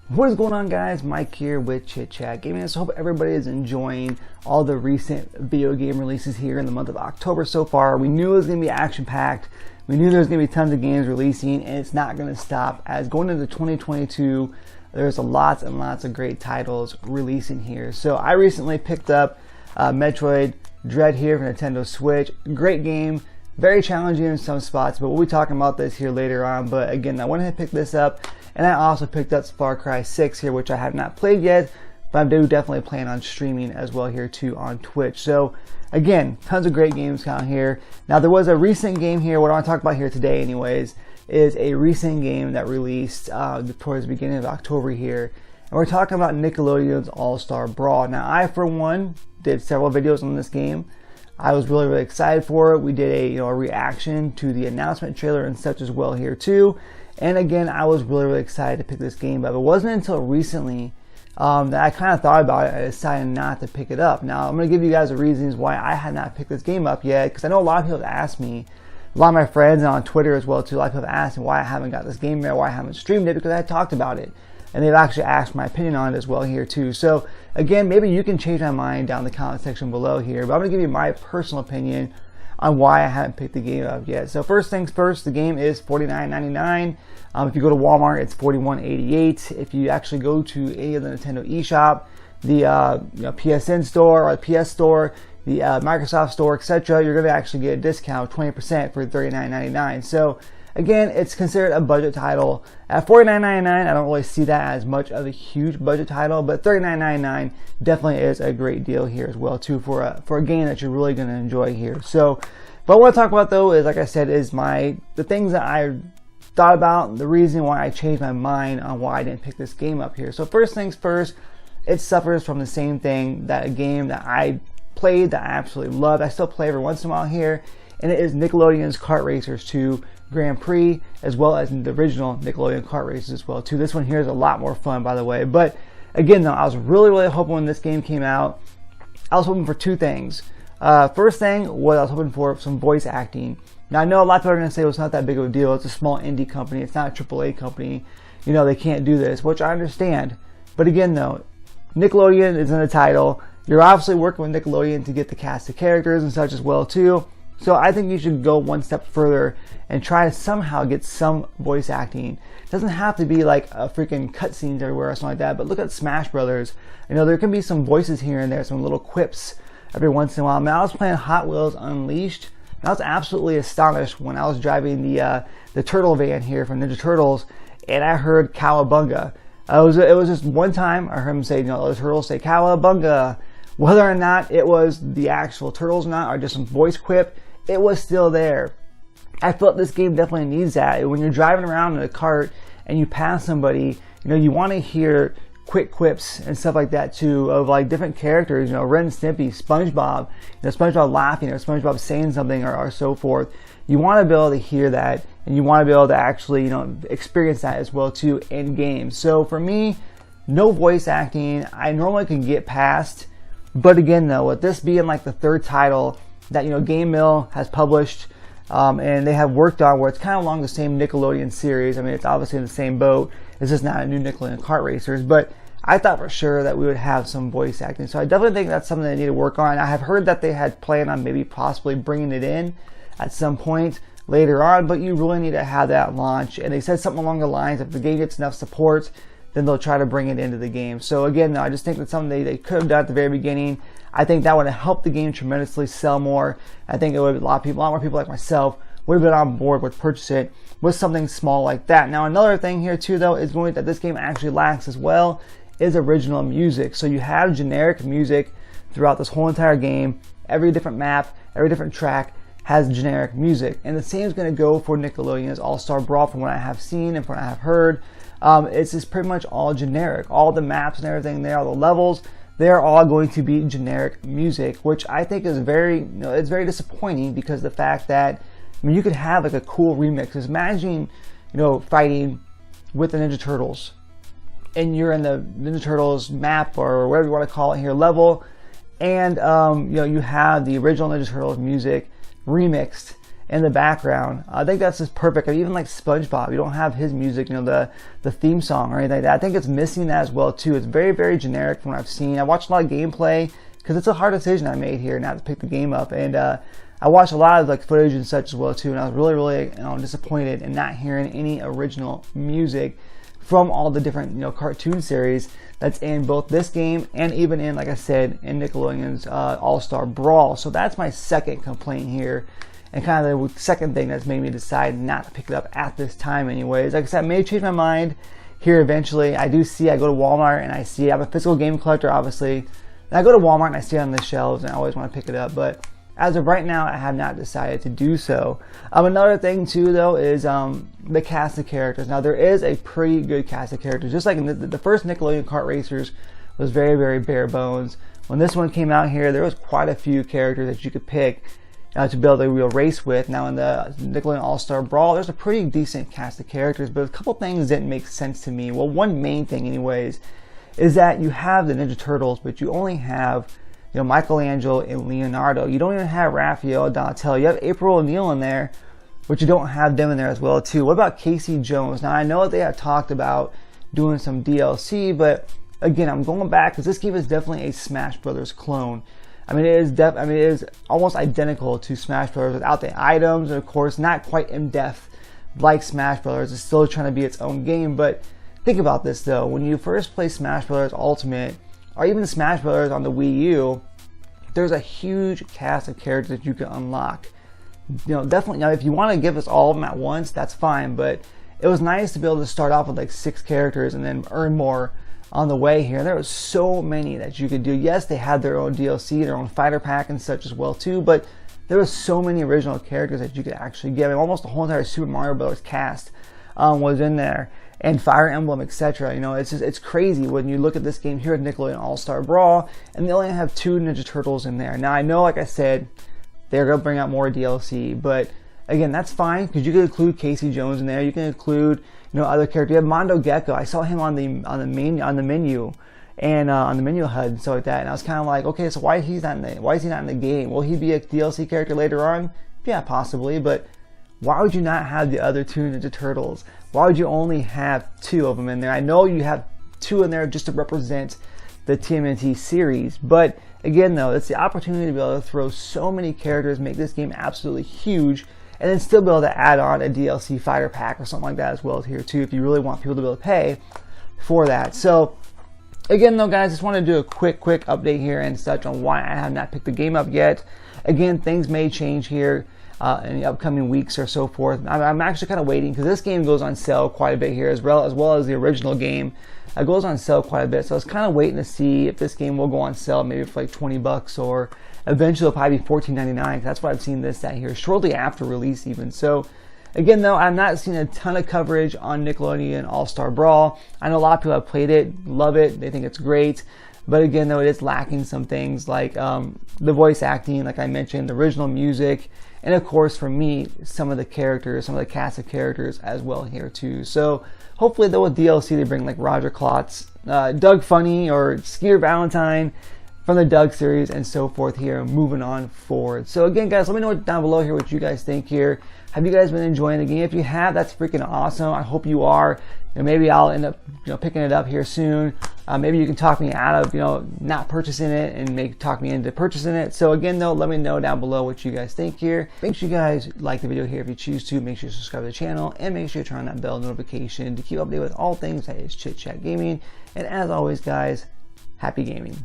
What is going on, guys? Mike here with Chit Chat Gaming. So hope everybody is enjoying all the recent video game releases here in the month of October so far. We knew it was going to be action-packed. We knew there was going to be tons of games releasing, and it's not going to stop. As going into 2022, there's lots and lots of great titles releasing here. So I recently picked up Metroid Dread here for Nintendo Switch. Great game. Very challenging in some spots, but we'll be talking about this here later on. But again, I went ahead and picked this up. And I also picked up Far Cry 6 here, which I have not played yet, but I do definitely plan on streaming as well here too on Twitch. So again, tons of great games down here. Now there was a recent game here, what I want to talk about here today anyways, is a recent game that released towards the beginning of October here. And we're talking about Nickelodeon's All Star Brawl. Now I, for one, did several videos on this game. I was really excited for it. We did a reaction to the announcement trailer and such as well here too. And again, I was really excited to pick this game up. It wasn't until recently that I kind of thought about it. I decided not to pick it up. Now, I'm going to give you guys the reasons why I had not picked this game up yet, because I know a lot of people have asked me, a lot of my friends and on Twitter as well too, a lot of people have asked me why I haven't got this game yet, why I haven't streamed it, because I talked about it. And they've actually asked my opinion on it as well here too. So again, maybe you can change my mind down in the comment section below here, but I'm going to give you my personal opinion on why I haven't picked the game up yet. So first things first, the game is $49.99. If you go to Walmart, it's $41.88. If you actually go to any of the Nintendo eShop, the PSN store or the PS store, the Microsoft store, etc., you're going to actually get a discount of 20% for $39.99. So again, it's considered a budget title. At $49.99, I don't really see that as much of a huge budget title, but $39.99 definitely is a great deal here as well too for a game that you're really going to enjoy here. So, but what I want to talk about though is, like I said, is the things that I thought about, the reason why I changed my mind on why I didn't pick this game up here. So first things first, it suffers from the same thing that a game that I played that I absolutely loved. I still play every once in a while here, and it is Nickelodeon's Kart Racers 2 Grand Prix, as well as the original Nickelodeon Kart Racers as well too. This one here is a lot more fun, by the way. But again though, I was really hoping when this game came out, I was hoping for two things. First thing was I was hoping for some voice acting. Now I know a lot of people are going to say, well, it's not that big of a deal. It's a small indie company. It's not a AAA company. You know, they can't do this, which I understand. But again though, Nickelodeon is in the title. You're obviously working with Nickelodeon to get the cast of characters and such as well too. So I think you should go one step further and try to somehow get some voice acting. It doesn't have to be like a freaking cutscenes everywhere or something like that, but look at Smash Brothers. You know, there can be some voices here and there, some little quips every once in a while. I mean, I was playing Hot Wheels Unleashed, and I was absolutely astonished when I was driving the turtle van here from Ninja Turtles, and I heard Cowabunga. It was just one time I heard him say, the turtles say Cowabunga. Whether or not it was the actual turtles or not, or just some voice quip, it was still there. I felt this game definitely needs that. When you're driving around in a cart and you pass somebody, you want to hear quick quips and stuff like that too, of like different characters, Ren and Snippy, SpongeBob, SpongeBob laughing or SpongeBob saying something or so forth. You want to be able to hear that, and you want to be able to actually, experience that as well too in games. So for me, no voice acting, I normally can get past. But again though, with this being like the third title that Game Mill has published and they have worked on, where it's kind of along the same Nickelodeon series. I mean, it's obviously in the same boat. It's just not a new Nickelodeon Kart Racers, but I thought for sure that we would have some voice acting. So I definitely think that's something they need to work on. I have heard that they had planned on maybe possibly bringing it in at some point later on, but you really need to have that launch. And they said something along the lines, if the game gets enough support, then they'll try to bring it into the game. So again, though, I just think that's something they could have done at the very beginning. I think that would have helped the game tremendously sell more. I think it would have, a lot more people like myself would have been on board with purchase it with something small like that. Now another thing here too though is that this game actually lacks as well is original music. So you have generic music throughout this whole entire game. Every different map, every different track has generic music. And the same is going to go for Nickelodeon's All Star Brawl from what I have seen and from what I have heard. It's just pretty much all generic. All the maps and everything there, all the levels, they're all going to be generic music, which I think is it's very disappointing, because the fact that, you could have like a cool remix. Just imagine, fighting with the Ninja Turtles, and you're in the Ninja Turtles map or whatever you want to call it here, level, and you have the original Ninja Turtles music remixed, in the background. I think that's just perfect. I mean, even like SpongeBob, you don't have his music, you know, the theme song or anything like that. I think it's missing that as well too. It's very, very generic from what I've seen. I watched a lot of gameplay because it's a hard decision I made here not to pick the game up, and I watched a lot of like footage and such as well too, and I was really, really, you know, disappointed in not hearing any original music from all the different, you know, cartoon series that's in both this game and even in, like I said, in Nickelodeon's All Star Brawl. So that's my second complaint here, and kind of the second thing that's made me decide not to pick it up at this time anyways. Like I said, I may change my mind here eventually. I go to Walmart and I see, I'm a physical game collector obviously, and I go to Walmart and I see it on the shelves and I always want to pick it up, but as of right now, I have not decided to do so. Another thing too, though, is the cast of characters. Now, there is a pretty good cast of characters. Just like in the first Nickelodeon Kart Racers was very, very bare bones. When this one came out here, there was quite a few characters that you could pick to build a real race with. Now, in the Nickelodeon All Star Brawl, there's a pretty decent cast of characters, but a couple things didn't make sense to me. Well, one main thing, anyways, is that you have the Ninja Turtles, but you only have, you know, Michelangelo and Leonardo. You don't even have Raphael, Donatello. You have April O'Neil in there, but you don't have them in there as well too. What about Casey Jones? Now I know that they have talked about doing some DLC, but again, I'm going back because this game is definitely a Smash Brothers clone. I mean, it is almost identical to Smash Brothers without the items, and of course, not quite in depth like Smash Brothers. It's still trying to be its own game. But think about this though: when you first play Smash Brothers Ultimate, or even Smash Brothers on the Wii U, there's a huge cast of characters that you can unlock. You know, definitely, now if you want to give us all of them at once, that's fine, but it was nice to be able to start off with like 6 characters and then earn more on the way here. There was so many that you could do. Yes, they had their own DLC, their own fighter pack and such as well too, but there was so many original characters that you could actually get. I mean, almost the whole entire Super Mario Bros. Cast was in there, and Fire Emblem, etc. You know, it's crazy when you look at this game here at Nickelodeon All Star Brawl, and they only have 2 Ninja Turtles in there. Now I know, like I said, they're gonna bring out more DLC, but again, that's fine because you can include Casey Jones in there. You can include, you know, other characters. You have Mondo Gecko. I saw him on the menu and on the menu HUD and stuff like that, and I was kind of like, okay, so why is he not in the game? Will he be a DLC character later on? Yeah, possibly, but why would you not have the other 2 Ninja Turtles? Why would you only have 2 of them in there? I know you have 2 in there just to represent the TMNT series, but again though, it's the opportunity to be able to throw so many characters, make this game absolutely huge, and then still be able to add on a DLC fighter pack or something like that as well here too, if you really want people to be able to pay for that. So again though, guys, just want to do a quick update here and such on why I have not picked the game up yet. Again, things may change here in the upcoming weeks or so forth. I'm actually kind of waiting because this game goes on sale quite a bit here, as well as the original game. It goes on sale quite a bit, so I was kind of waiting to see if this game will go on sale, maybe for like 20 bucks, or eventually it'll probably be $14.99. That's what I've seen this at here, shortly after release even. So again though, I'm not seeing a ton of coverage on Nickelodeon All Star Brawl. I know a lot of people have played it, love it, they think it's great. But again though, it is lacking some things like the voice acting, like I mentioned, the original music, and of course for me, some of the characters, some of the cast of characters as well here too. So hopefully though with DLC they bring like Roger Klotz, Doug Funny, or Skeeter Valentine from the Doug series and so forth here, moving on forward. So again guys, let me know down below here what you guys think here. Have you guys been enjoying the game? If you have, that's freaking awesome. I hope you are. You know, maybe I'll end up, you know, picking it up here soon. Maybe you can talk me out of, you know, not purchasing it and talk me into purchasing it. So again though, let me know down below what you guys think here. Make sure you guys like the video here if you choose to. Make sure you subscribe to the channel and make sure you turn on that bell notification to keep updated with all things that is Chit Chat Gaming. And as always guys, happy gaming.